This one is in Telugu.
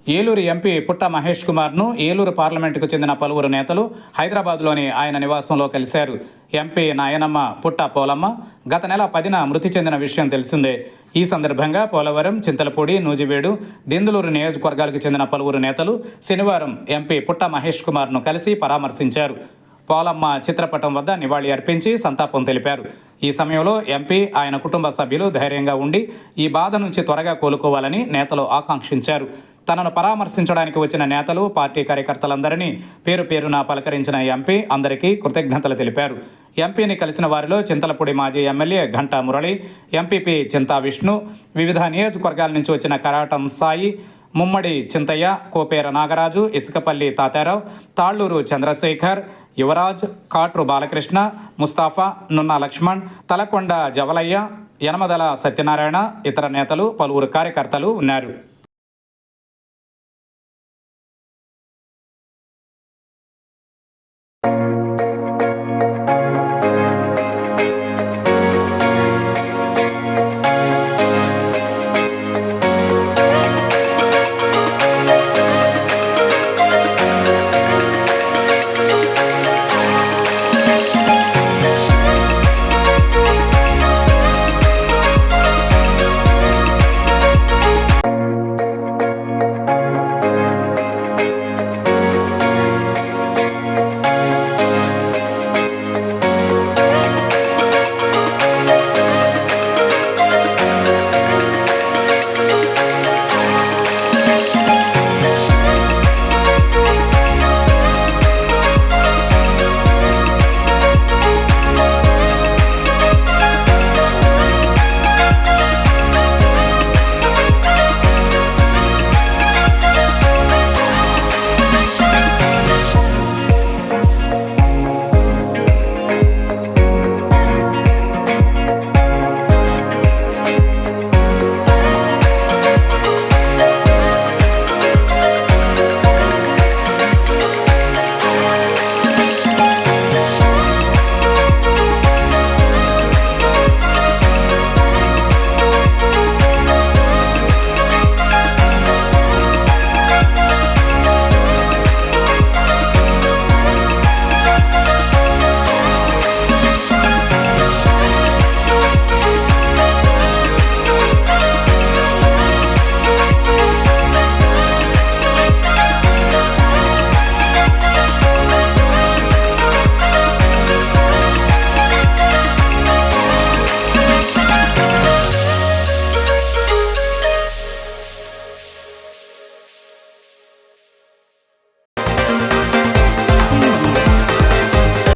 ఏలూరు ఎంపీ పుట్ట మహేష్ కుమార్ను ఏలూరు పార్లమెంటుకు చెందిన పలువురు నేతలు హైదరాబాద్లోని ఆయన నివాసంలో కలిశారు. ఎంపీ నాయనమ్మ పుట్ట పోలమ్మ గత నెల 10న మృతి చెందిన విషయం తెలిసిందే. ఈ సందర్భంగా పోలవరం, చింతలపూడి, నూజివేడు, దెందులూరు నియోజకవర్గాలకు చెందిన పలువురు నేతలు శనివారం ఎంపీ పుట్ట మహేష్ కుమార్ను కలిసి పరామర్శించారు. పోలమ్మ చిత్రపటం వద్ద నివాళి అర్పించి సంతాపం తెలిపారు. ఈ సమయంలో ఎంపీ, ఆయన కుటుంబ సభ్యులు ధైర్యంగా ఉండి ఈ బాధ నుంచి త్వరగా కోలుకోవాలని నేతలు ఆకాంక్షించారు. తనను పరామర్శించడానికి వచ్చిన నేతలు, పార్టీ కార్యకర్తలందరినీ పేరు పేరున పలకరించిన ఎంపీ అందరికీ కృతజ్ఞతలు తెలిపారు. ఎంపీని కలిసిన వారిలో చింతలపూడి మాజీ ఎమ్మెల్యే ఘంటా మురళి, ఎంపీపీ చింతా విష్ణు, వివిధ నియోజకవర్గాల నుంచి వచ్చిన కరాటం సాయి, ముమ్మడి చింతయ్య, కోపేర నాగరాజు, ఇసుకపల్లి తాతారావు, తాళ్లూరు చంద్రశేఖర్, యువరాజ్, కాట్రు బాలకృష్ణ, ముస్తాఫా, నున్నా లక్ష్మణ్, తలకొండ జవలయ్య, యనమదల సత్యనారాయణ, ఇతర నేతలు, పలువురు కార్యకర్తలు ఉన్నారు.